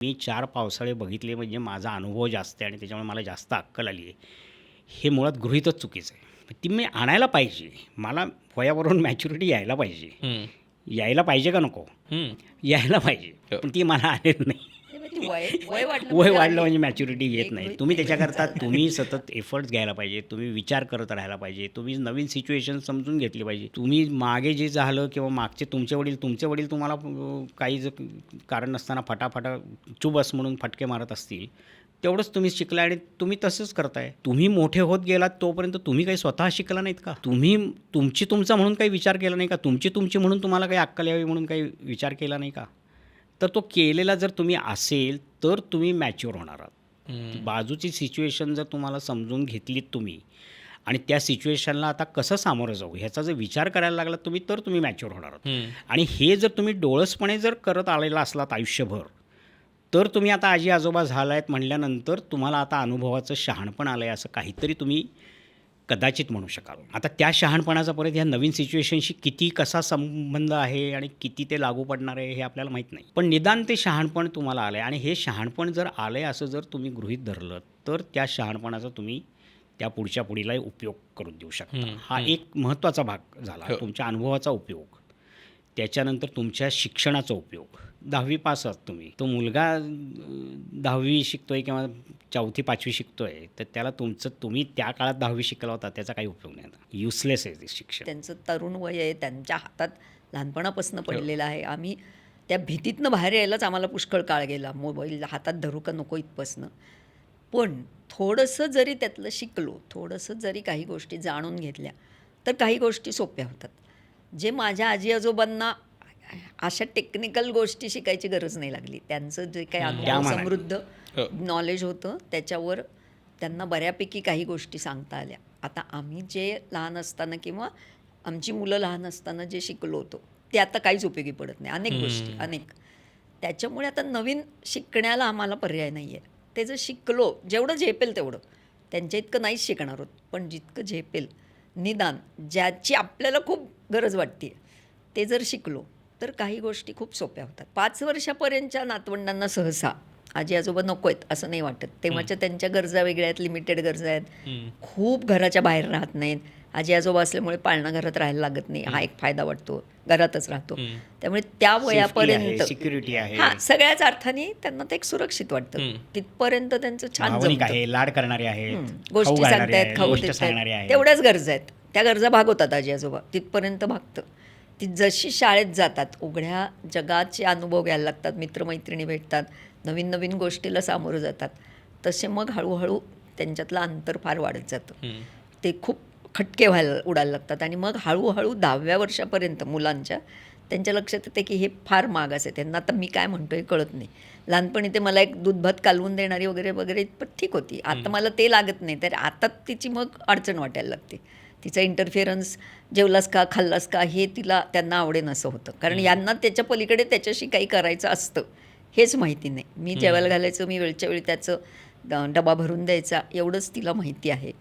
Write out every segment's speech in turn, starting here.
मी 4 पावसाळे बघितले म्हणजे माझा अनुभव जास्त आहे आणि त्याच्यामुळे मला जास्त अक्कल आली आहे. हे मुळात गृहीतच चुकीचं आहे. ती मी आणायला पाहिजे. मला वयाबरोबर मॅच्युरिटी यायला पाहिजे. हं, यायला पाहिजे का नको? हं. यायला पाहिजे. हो. पण ती मला आलेली नाही. नाही, मग ती वय वाढलं वय म्हणजे वाढलं आली. म्हणजे मॅच्युरिटी हे येत नाही. गृहीत तुम्ही नाही त्याच्याकरता चालणार. तुम्ही सतत एफर्ट्स घ्यायला पाहिजे. तुम्ही विचार करत राहायला पाहिजे. तुम्ही नवीन सिच्युएशन समजून घेतली पाहिजे. तुम्ही मागे जे झालं किंवा मागचे तुमचे वडील तुम्हाला काही जर कारण नसताना फटाफटा चुबस म्हणून फटके मारत असतील, तेवढंच तुम्ही शिकला आणि तुम्ही तसंच करताय. तुम्ही मोठे होत गेलात तोपर्यंत तुम्ही काही स्वतः शिकला नाहीत का? तुम्ही तुमचा म्हणून काही विचार केला नाही का? तुमची म्हणून तुम्हाला काही अक्कल यावी म्हणून काही विचार केला नाही का? तर तो केलेला जर तुम्ही असेल तर तुम्ही मॅच्युअर होणार आहात. हं. बाजूची सिच्युएशन जर तुम्हाला समजून घेतलीत तुम्ही आणि त्या सिच्युएशनला आता कसं सामोरं जाऊ ह्याचा जर विचार करायला लागलात तुम्ही तर तुम्ही मॅच्युअर होणार आहात. हं. आणि हे जर तुम्ही डोळसपणे जर करत आलेला असलात आयुष्यभर तर तुम्ही आता आजी आजोबा झाला आहेत म्हणल्यानंतर तुम्हाला आता अनुभवाचं शहाणपण आलं आहे असं काहीतरी तुम्ही कदाचित म्हणू शकाल. आता त्या शहाणपणाचा परत ह्या नवीन सिच्युएशनशी कसा संबंध आहे आणि किती ते लागू पडणार आहे हे आपल्याला माहीत नाही. पण निदान ते शहाणपण तुम्हाला आलं आहे आणि हे शहाणपण जर आलं आहे असं जर तुम्ही गृहीत धरलं तर त्या शहाणपणाचा तुम्ही त्या पुढच्या पिढीलाही उपयोग करून देऊ शकता. हं, हा हं. एक महत्त्वाचा भाग झाला. हो. तुमच्या अनुभवाचा उपयोग. त्याच्यानंतर तुमच्या शिक्षणाचा उपयोग. 10वी पास आहात तुम्ही. तो मुलगा 10वी शिकतोय किंवा 4थी 5वी शिकतोय तर त्याला तुम्ही त्या काळात 10वी शिकला होता त्याचा काही उपयोग नाही. युजलेस आहे ते शिक्षण. त्यांचं तरुण वय आहे, त्यांच्या हातात लहानपणापासून हो. पडलेलं आहे. आम्ही त्या भीतीतनं बाहेर यायलाच आम्हाला पुष्कळ काळ गेला, मोबाईल हातात धरू का नको इथपासनं. पण थोडंसं जरी त्यातलं शिकलो, थोडंसं जरी काही गोष्टी जाणून घेतल्या तर काही गोष्टी सोप्या होतात. जे माझ्या आजी आजोबांना अशा टेक्निकल गोष्टी शिकायची गरज नाही लागली. त्यांचं जे काही अनुभव त्यामानाने. समृद्ध हो. नॉलेज होतं त्याच्यावर त्यांना बऱ्यापैकी काही गोष्टी सांगता आल्या. आता आम्ही जे लहान असताना किंवा आमची मुलं लहान असताना जे शिकलो होतो ते आता काहीच उपयोगी पडत नाही. अनेक गोष्टी अनेक. त्याच्यामुळे आता नवीन शिकण्याला आम्हाला पर्याय नाही आहे. ते जर शिकलो जेवढं झेपेल तेवढं, त्यांच्या इतकं नाहीच शिकणार आहोत, पण जितकं झेपेल निदान ज्याची आपल्याला खूप गरज वाटते ते जर शिकलो तर काही गोष्टी खूप सोप्या होतात. 5 वर्षापर्यंतच्या नातवंडांना सहसा आजी आजोबा नको आहेत असं नाही वाटत. तेव्हाच्या त्यांच्या गरजा वेगळ्या आहेत, लिमिटेड गरजा आहेत. हं. खूप घराच्या बाहेर राहत नाहीत. आजी आजोबा असल्यामुळे पाळणा घरात राहायला लागत नाही. हा एक फायदा वाटतो. घरातच राहतो. हं. त्यामुळे त्या वयापर्यंत सिक्युरिटी आहे. हां, सगळ्याच अर्थाने त्यांना ते एक सुरक्षित वाटतं. हं. तिथपर्यंत त्यांचं छान भावनिक जमतं. आहे, लाड करणारे आहेत, गोष्टी खाऊ घालणारे सांगतायत, आहेत, खाऊ गोष्ट देतायत. सांगणारे आहेत. तेवढ्याच गरजा आहेत. त्या गरजा भागवतात आजी आजोबा. तिथपर्यंत भागतं. ती जशी शाळेत जातात, उघड्या जगाचे अनुभव घ्यायला लागतात, मित्रमैत्रिणी भेटतात, नवीन नवीन गोष्टीला सामोरं जातात, तसे मग हळूहळू त्यांच्यातलं अंतर फार वाढत जातं. हं. ते खूप खटके उडायला लागतात आणि मग हळूहळू 10व्या वर्षापर्यंत मुलांच्या त्यांच्या लक्षात येते की हे फार मागास आहे. त्यांना आता मी काय म्हणतो हे कळत नाही. लहानपणी ते मला एक दूध भात कालवून देणारी वगैरे वगैरे इतपत ठीक होती. आता मला ते लागत नाही. तर आता तिची मग अडचण वाटायला लागते. तिचा इंटरफिअरन्स, जेवलास का खाल्लास का हे त्यांना आवडेन असं होतं. कारण यांना त्याच्या पलीकडे त्याच्याशी काही करायचं असतं हेच माहिती नाही. मी जेवायला घालायचं, मी वेळच्या वेळी त्याचं डबा भरून द्यायचा एवढंच तिला माहिती आहे.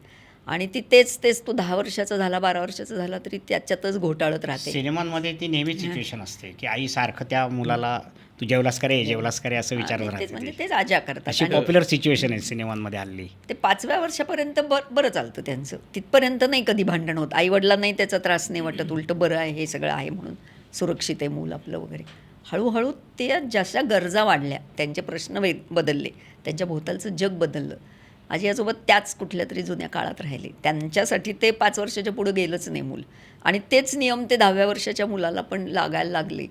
आणि ती तेच तू 10 वर्षाचा झाला, 12 वर्षाचा झाला तरी त्याच्यातच घोटाळत राहते. सिनेमांमध्ये ती नेहमी सिच्युएशन असते की आई सारखं त्या मुलाला तू जेवलास का रे जेवलास का रे असं विचारत तेच राहते म्हणजे ती. तेच आज्या करतात. अशी आणि पॉप्युलर सिच्युएशन आहे सिनेमांमध्ये हल्ली. ते 5व्या वर्षापर्यंत बरं चालतं त्यांचं. तिथपर्यंत नाही कधी भांडण होत. आईवडिलांनाही त्याचा त्रास नाही वाटत. उलटं बरं आहे, हे सगळं आहे म्हणून, सुरक्षित आहे मूल आपलं वगैरे. हळूहळू ते जशा गरजा वाढल्या, त्यांचे प्रश्न बदलले, त्यांच्या भोवतालचं जग बदललं. आजी आजोबा त्याच कुठल्या तरी जुन्या काळात राहिले. त्यांच्यासाठी ते 5 वर्षाच्या पुढं गेलंच नाही मूल. आणि तेच नियम ते 10व्या वर्षाच्या मुलाला पण लागायला लागले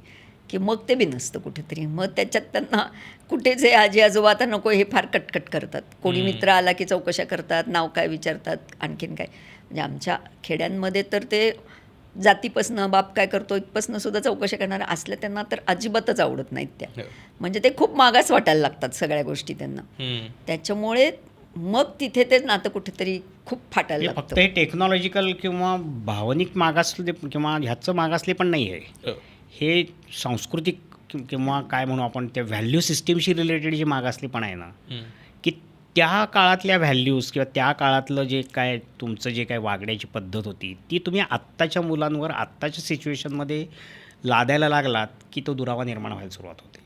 की मग ते बिनसतं कुठेतरी. मग त्याच्यात त्यांना कुठेच हे आजी आजोबा आता नको हे फार कटकट करतात. कोणी मित्र आला की चौकशा करतात, नाव काय विचारतात, आणखीन काय. म्हणजे आमच्या खेड्यांमध्ये तर ते जातीपासनं, बाप काय करतो इथपासनं सुद्धा चौकशा करणाऱ्या असल्या त्यांना तर अजिबातच आवडत नाहीत त्या. हो. म्हणजे ते खूप मागास वाटायला लागतात सगळ्या गोष्टी त्यांना. हं. त्याच्यामुळे मग तिथे ते नातं कुठेतरी खूप फाटायला हे फक्त लागतं. हे टेक्नॉलॉजिकल किंवा भावनिक मागासले किंवा ह्याचं मागासले पण नाही आहे. हो. हे सांस्कृतिक किंवा काय म्हणू आपण त्या व्हॅल्यू सिस्टीमशी रिलेटेड जे मागासलेपण आहे ना हं. की त्या काळातल्या व्हॅल्यूज किंवा त्या काळातलं जे काय तुमचं जे काय वागण्याची पद्धत होती ती तुम्ही आत्ताच्या मुलांवर आत्ताच्या सिच्युएशनमध्ये लादायला लागलात की तो दुरावा निर्माण व्हायला सुरुवात होते.